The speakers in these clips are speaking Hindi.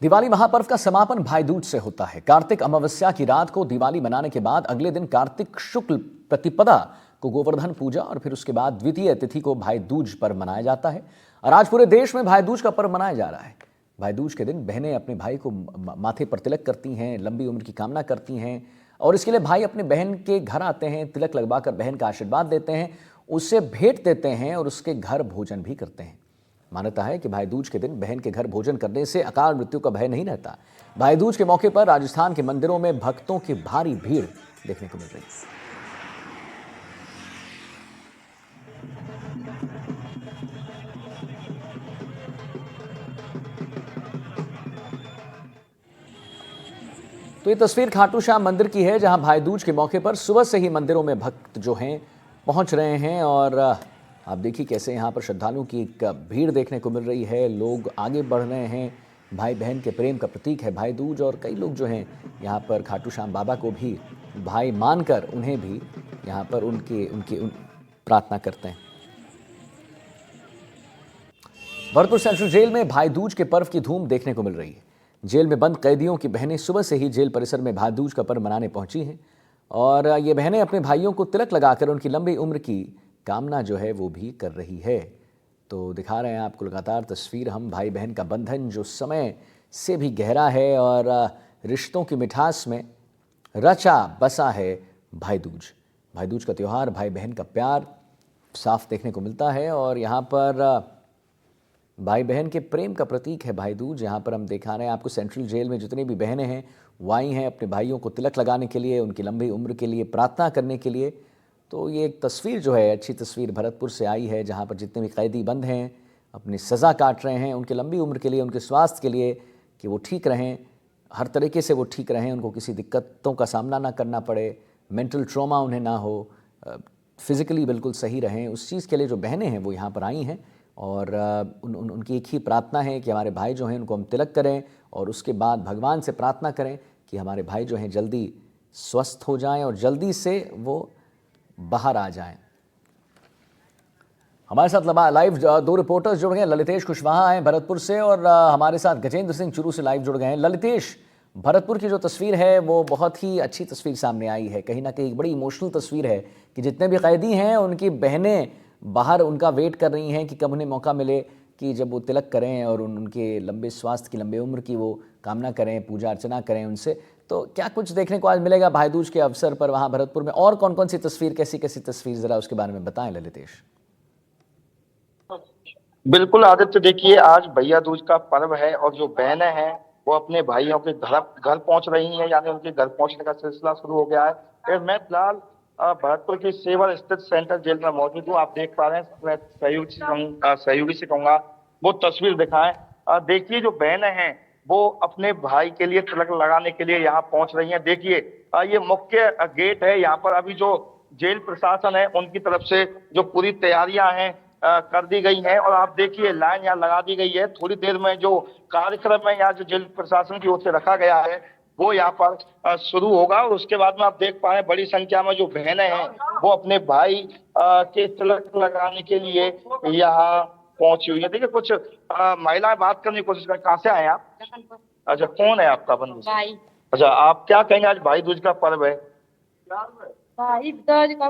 दिवाली महापर्व का समापन भाई दूज से होता है। कार्तिक अमावस्या की रात को दिवाली मनाने के बाद अगले दिन कार्तिक शुक्ल प्रतिपदा को गोवर्धन पूजा और फिर उसके बाद द्वितीय तिथि को भाई दूज पर्व मनाया जाता है। और आज पूरे देश में भाई दूज का पर्व मनाया जा रहा है। भाई दूज के दिन बहनें अपने भाई को माथे पर तिलक करती हैं, लंबी उम्र की कामना करती हैं और इसके लिए भाई अपने बहन के घर आते हैं, तिलक लगवाकर बहन का आशीर्वाद देते हैं, उसे भेंट देते हैं और उसके घर भोजन भी करते हैं। मान्यता है कि भाई दूज के दिन बहन के घर भोजन करने से अकाल मृत्यु का भय नहीं रहता। भाई दूज के मौके पर राजस्थान के मंदिरों में भक्तों की भारी भीड़ देखने को मिल रही है। तो ये तस्वीर खाटू श्याम मंदिर की है, जहां भाई दूज के मौके पर सुबह से ही मंदिरों में भक्त जो हैं पहुंच रहे हैं और आप देखिए कैसे यहाँ पर श्रद्धालुओं की एक भीड़ देखने को मिल रही है। लोग आगे बढ़ रहे हैं। भाई बहन के प्रेम का प्रतीक है भाई दूज और कई लोग जो हैं यहाँ पर खाटू श्याम बाबा को भी भाई मानकर उन्हें भी यहाँ पर उनकी प्रार्थना करते हैं। भरतपुर सेंट्रल जेल में भाई दूज के पर्व की धूम देखने को मिल रही है। जेल में बंद कैदियों की बहनें सुबह से ही जेल परिसर में भाई दूज का पर्व मनाने पहुंची हैं और ये बहनें अपने भाइयों को तिलक लगाकर उनकी लंबी उम्र की कामना जो है वो भी कर रही है। तो दिखा रहे हैं आपको लगातार तस्वीर हम भाई बहन का बंधन जो समय से भी गहरा है और रिश्तों की मिठास में रचा बसा है भाई दूज। भाई दूज का त्यौहार भाई बहन का प्यार साफ देखने को मिलता है और यहाँ पर भाई बहन के प्रेम का प्रतीक है भाई दूज। यहाँ पर हम दिखा रहे हैं आपको सेंट्रल जेल में जितनी भी बहनें हैं वो आई हैं अपने भाइयों को तिलक लगाने के लिए, उनकी लंबी उम्र के लिए प्रार्थना करने के लिए। तो ये एक तस्वीर जो है अच्छी तस्वीर भरतपुर से आई है, जहाँ पर जितने भी कैदी बंद हैं अपनी सज़ा काट रहे हैं उनकी लंबी उम्र के लिए, उनके स्वास्थ्य के लिए कि वो ठीक रहें, हर तरीके से वो ठीक रहें, उनको किसी दिक्कतों का सामना ना करना पड़े, मेंटल ट्रॉमा उन्हें ना हो, फिज़िकली बिल्कुल सही रहें। उस चीज़ के लिए जो बहनें हैं वो यहाँ पर आई हैं और उनकी एक ही प्रार्थना है कि हमारे भाई जो हैं उनको हम तिलक करें और उसके बाद भगवान से प्रार्थना करें कि हमारे भाई जो हैं जल्दी स्वस्थ हो जाएं और जल्दी से वो बाहर आ जाएं। हमारे साथ लाइव दो रिपोर्टर्स जुड़ गए हैं। ललितेश कुशवाहा हैं भरतपुर से और हमारे साथ गजेंद्र सिंह चुरू से लाइव जुड़ गए हैं। ललितेश, भरतपुर की जो तस्वीर है वो बहुत ही अच्छी तस्वीर सामने आई है। कहीं ना कहीं एक बड़ी इमोशनल तस्वीर है कि जितने भी कैदी हैं उनकी बहनें बाहर उनका वेट कर रही हैं कि कब उन्हें मौका मिले कि जब वो तिलक करें और उनके लंबे स्वास्थ्य की, लंबे उम्र की वो कामना करें, पूजा अर्चना करें उनसे। तो क्या कुछ देखने को आज मिलेगा भाई दूज के अवसर पर वहाँ भरतपुर में, और कौन कौन सी तस्वीर, कैसी कैसी तस्वीर, ज़रा उसके बारे में बताएं ललितेश। बिल्कुल आदित्य, देखिए आज भैया दूज का पर्व है और जो बहनें हैं वो अपने भाइयों के घर घर पहुंच रही हैं, यानी उनके घर पहुंचने का सिलसिला शुरू हो गया है। मैं फिलहाल भरतपुर की सेवर स्थित सेंट्रल जेल में मौजूद हूँ। आप देख पा रहे हैं, मैं सहयोगी से कहूंगा वो तस्वीर दिखाएं। देखिए जो बहनें हैं वो अपने भाई के लिए तिलक लगाने के लिए यहाँ पहुंच रही हैं। देखिए ये मुख्य गेट है। यहाँ पर अभी जो जेल प्रशासन है उनकी तरफ से जो पूरी तैयारियां हैं कर दी गई है और आप देखिए लाइन यहाँ लगा दी गई है। थोड़ी देर में जो कार्यक्रम है यहाँ जो जेल प्रशासन की ओर से रखा गया है वो यहाँ पर शुरू होगा और उसके बाद में आप देख पा रहे हैं बड़ी संख्या में जो बहनें हैं वो अपने भाई के तिलक लगाने के लिए यहाँ पहुंची हुई है। देखिए कुछ महिलाएं बात करने की कोशिश कर, कहाँ से आए आप? अच्छा, कौन है आपका बंधु? भाई। अच्छा, आप क्या कहेंगे, आज भाई दूज का पर्व है? भाई दूज का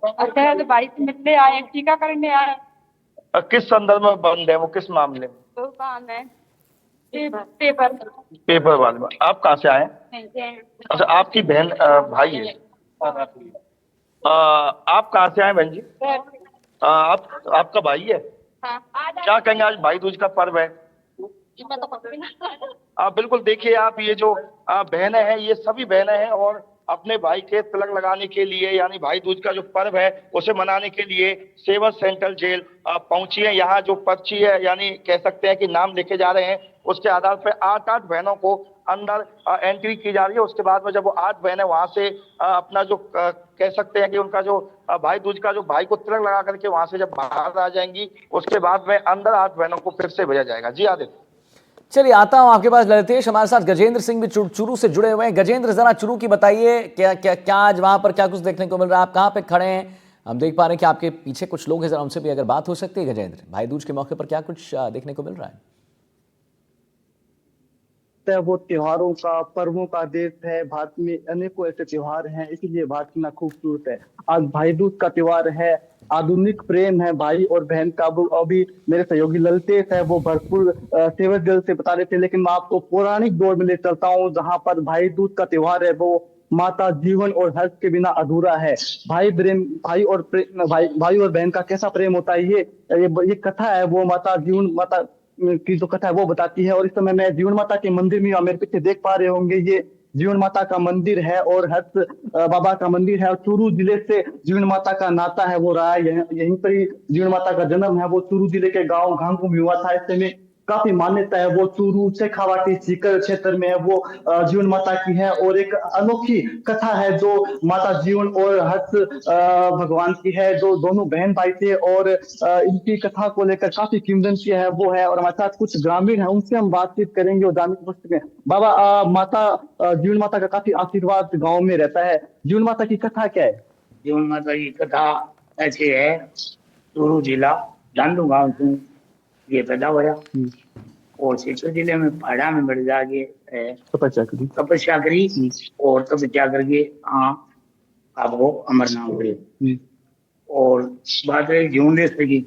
अच्छा है, तो भाई से मिलने आए, टीका करने आए। किस संदर्भ में बंद है वो, किस मामले में? तो काम है पेपर वाले में। आप कहाँ से आए? अच्छा, आपकी बहन भाई है। आप कहाँ से आए बहन जी? आपका भाई है? हाँ। क्या कहेंगे, आज भाई दूज का पर्व है? बिल्कुल, देखिए आप ये जो बहनें हैं ये सभी बहनें हैं और अपने भाई के तिलक लगाने के लिए, यानी भाई दूज का जो पर्व है उसे मनाने के लिए सेवर सेंट्रल जेल पहुंची है। यहाँ जो पर्ची है, यानी कह सकते हैं कि नाम लिखे जा रहे हैं, उसके आधार पर 8 बहनों को अंदर एंट्री की जा रही है। उसके बाद में जब वो 8 बहनें वहां से अपना जो कह सकते हैं कि उनका जो भाई दूज का जो भाई को तिलक लगा करके वहां से जब बाहर आ जाएंगी, उसके बाद में अंदर 8 बहनों को फिर से भेजा जाएगा। जी आदित्य। चलिए आता हूं आपके पास ललितेश। हमारे साथ गजेंद्र सिंह भी चुरू से जुड़े हुए हैं। गजेंद्र, जरा चुरू की बताइए, क्या क्या क्या आज वहां पर क्या कुछ देखने को मिल रहा है? आप कहां पे खड़े हैं? हम देख पा रहे हैं कि आपके पीछे कुछ लोग हैं, जरा उनसे भी अगर बात हो सकती है। गजेंद्र, भाई दूज के मौके पर क्या कुछ देखने को मिल रहा है? भारत है वो त्योहारों का, पर्वों का देश है। भारत में अनेकों ऐसे त्योहार हैं, इसीलिए भारत इतना खूबसूरत है। आज भाई दूज का त्योहार है, आधुनिक प्रेम है भाई और बहन का। वो अभी मेरे सहयोगी ललतेश है, वो भरपूर सेवा दिल से बता रहे थे, लेकिन मैं आपको पौराणिक दौर में ले चलता हूँ, जहाँ पर भाई दूज का त्योहार है वो माता जीवन और हर्ष के बिना अधूरा है। भाई प्रेम, भाई और बहन का कैसा प्रेम होता है, ये कथा है वो माता जीवन माता की जो कथा है वो बताती है। और इस समय मैं जीवन माता के मंदिर में, आप मेरे पीछे देख पा रहे होंगे, ये जीवन माता का मंदिर है और हर्ष बाबा का मंदिर है। और चूरू जिले से जीवन माता का नाता है वो रहा है, यहीं पर ही जीवन माता का जन्म है। वो चूरू जिले के गांव घांगू में हुआ था। ऐसे में काफी मान्यता है, वो चूरू शेखावाटी सीकर क्षेत्र में है, वो जीवन माता की है। और एक अनोखी कथा है जो माता जीवन और हर्ष भगवान की है, जो दोनों बहन भाई थे और इनकी कथा को लेकर काफी किंवदंती है वो है। और हमारे साथ कुछ ग्रामीण है, उनसे हम बातचीत करेंगे और जानने की कोशिश करेंगे। बाबा, जीवन माता का काफी आशीर्वाद गाँव में रहता है, जीवन माता की कथा क्या है? जीवन माता की कथा ऐसी है, चूरू जिला डांडू गांव से ये पैदा हुआ और सीकर जिले में पहाड़ा में बढ़ जाके तपस्या करी और तपस्या करके अब वो अमरनाथ हुए। और बात रही जीवन देश की,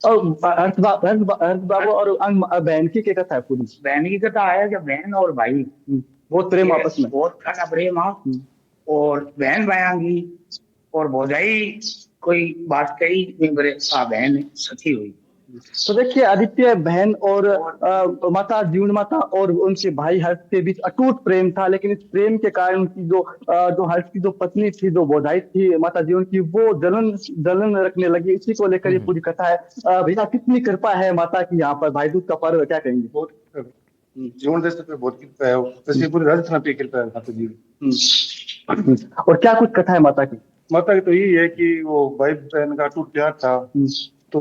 और हर्ष बाबू और बहन की क्या कथा है पूरी? बहन की कथा है कि बहन और भाई बहुत प्रेम आपस में, बहुत खाना प्रेम और बहन भाई और भौजाई कोई बात कही बहन सखी हुई। तो देखिए आदित्य, बहन और माता जीवन माता और उनके भाई हर्ष के बीच अटूट प्रेम था, लेकिन इस प्रेम के कारण उनकी जो हर्ष की जो पत्नी थी, जो भौजाई थी माता जीवन की, वो जलन रखने लगी। इसी को लेकर ये पूरी कथा है। भैया, कितनी कृपा है माता की यहाँ पर भाई दूज का पर्व, क्या कहेंगे? बहुत जीवन देश पे बहुत कृपा है, वैसे पूरी राजस्थान पे कृपा है माता जी। और क्या कुछ कथा है माता की? माता की तो यही है कि वो भाई बहन का अटूट प्यार था, तो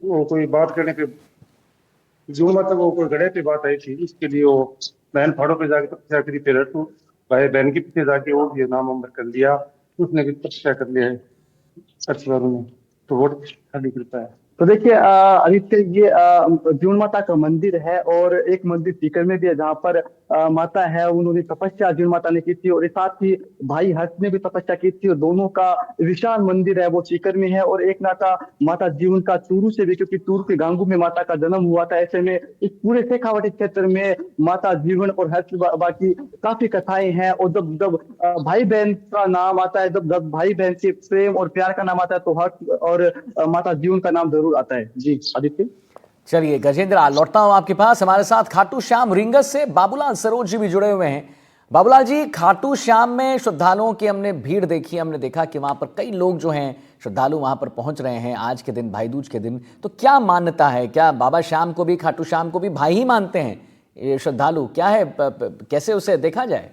वो कोई बात करने पे जीवन माता को कोई घड़े पे बात आई थी, इसके लिए वो बहन पहाड़ों पे जाके तपस्या करी, फिर तो भाई बहन के पीछे जाके वो भी नाम अमर कर लिया, उसने भी तपस्या कर लिया है सचवारों में। तो बहुत सारी कृपा है। तो देखिए आदित्य, ये जीवन माता का मंदिर है और एक मंदिर सीकर में भी है, जहाँ पर माता है, उन्होंने तपस्या जीवन माता ने की थी। और साथ ही भाई हर्ष ने भी तपस्या की थी, और दोनों का विशाल मंदिर है वो सीकर में है। और एक नाता माता जीवन का चूरू से भी, क्योंकि चूरू के गांगू में माता का जन्म हुआ था। ऐसे में इस पूरे शेखावाटी क्षेत्र में माता जीवन और हर्ष बाबा की काफी कथाएं हैं। और जब भाई बहन का नाम आता है, जब भाई बहन के प्रेम और प्यार का नाम आता है, तो हर्ष और माता जीवन का नाम जरूर आता है। जी आदित्य। चलिए गजेंद्र, लौटता हूं आपके पास। हमारे साथ खाटू श्याम रिंगस से बाबूलाल सरोज जी भी जुड़े हुए हैं। बाबूलाल जी, खाटू श्याम में श्रद्धालुओं की हमने भीड़ देखी, हमने देखा कि वहां पर कई लोग जो हैं श्रद्धालु वहां पर पहुंच रहे हैं आज के दिन, भाई दूज के दिन। तो क्या मान्यता है, क्या बाबा श्याम को भी, खाटू श्याम को भी भाई ही मानते हैं ये श्रद्धालु? क्या है, कैसे उसे देखा जाए?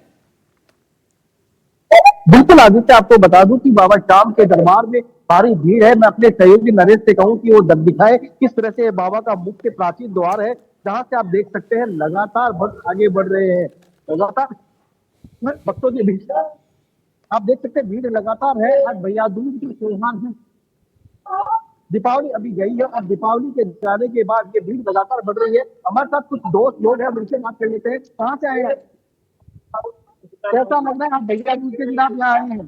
बिल्कुल आदित्य, आपको बता दूं कि बाबा श्याम के दरबार में भारी भीड़ है। मैं अपने सहयोगी नरेश से कहूं कि वो दिखाए किस तरह से बाबा का मुख्य प्राचीन द्वार है, जहां से आप देख सकते हैं लगातार भक्त आगे बढ़ रहे हैं। लगातार भक्तों के बीच आप देख सकते हैं भीड़ लगातार है। आज भैया दूज के त्योहार है, दीपावली अभी गई है और दीपावली के जाने के बाद ये भीड़ लगातार बढ़ रही है। हमारे साथ कुछ दोस्त लोग हैं, उनसे बात कर लेते हैं। कहाँ से आए हैं, कैसा लग रहा है? आप भैया दूज के दिन आप यहाँ आए हैं?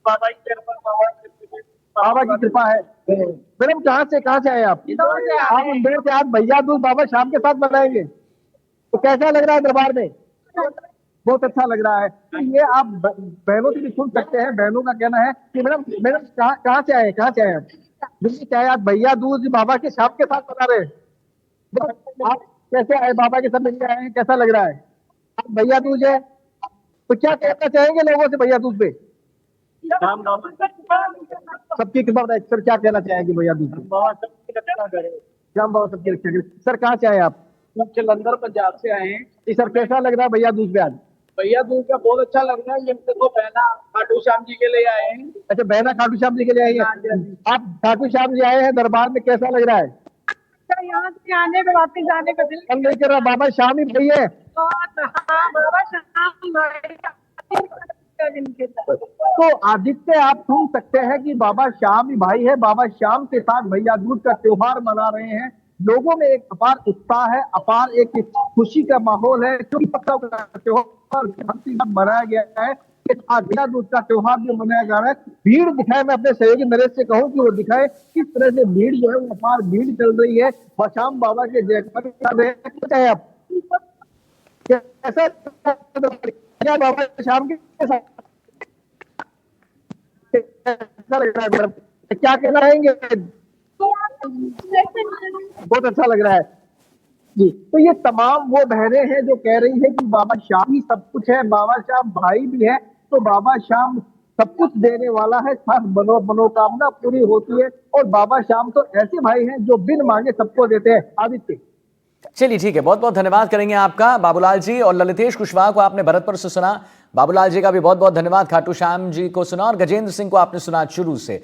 बाबा की कृपा है। मैडम, कहाँ से आए आप? आप इंदौर से। आज भैया दूज बाबा शाम के साथ बनाएंगे, तो कैसा लग रहा है दरबार में? बहुत अच्छा लग रहा है। तो ये आप बहनों से भी सुन सकते हैं, बहनों का कहना है कि मैडम कहाँ से आए आप? दिल्ली से आए। आज भैया दूज बाबा के शाम के साथ बना रहे हैं, आप कैसे आए? बाबा के साथ मिलकर आए हैं, कैसा लग रहा है? आज भैया दूज है, तो क्या कहना चाहेंगे लोगों से भैया दूज पे? सबकी कृपा बताए सर, क्या कहना चाहेंगे भैया दूज पे? श्याम बाबा सबकी रक्षा करें। सर, कहाँ से आए आप? जलंधर पंजाब से आए हैं। सर, कैसा लग रहा है भैया दूज पे आज? भैया दूज का बहुत अच्छा लग रहा है। ये देखो बहना खाटू श्याम जी के लिए आए हैं। अच्छा, बहना खाटू श्याम जी के लिए आई है। आप खाटू श्याम जी आए हैं दरबार में, कैसा लग रहा है? यहाँ से आने पे वापस जाने का दिल हम नहीं कर रहा, बाबा श्याम ही भाई है। बाबा श्याम तो आदित्य, आप सुन सकते हैं कि बाबा श्याम ही भाई है। बाबा श्याम के साथ भैया दूज का त्योहार मना रहे हैं। लोगों में एक अपार उत्साह है, अपार एक खुशी का माहौल है, क्योंकि पक्का का त्योहार मनाया गया है। आज भैया दूज का त्योहार भी मनाया जा रहा है। भीड़ दिखाए, मैं अपने सहयोगी नरेश से कहूं कि वो दिखाए किस तरह से भीड़ जो है वो अपार भीड़ चल रही है। बशाम बाबा के जयकार कर रहे हैं। आप कैसा क्या बाबा शाम के साथ कैसा लग रहा है मैडम, क्या कहना चाहेंगे? बहुत अच्छा लग रहा है जी। तो ये तमाम वो बहनें हैं जो कह रही है कि बाबा श्याम ही सब कुछ है, बाबा श्याम भाई भी है, तो बाबा श्याम सब कुछ देने वाला है, खास मनोकामना पूरी होती है। और बाबा श्याम तो ऐसे भाई हैं जो बिन मांगे सबको देते हैं। आदित्य, चलिए ठीक है, बहुत बहुत धन्यवाद करेंगे आपका बाबूलाल जी। और ललितेश कुशवाहा को आपने भरतपुर से सुना, बाबूलाल जी का भी बहुत बहुत धन्यवाद। खाटू श्याम जी को सुना और गजेंद्र सिंह को आपने सुना शुरू से।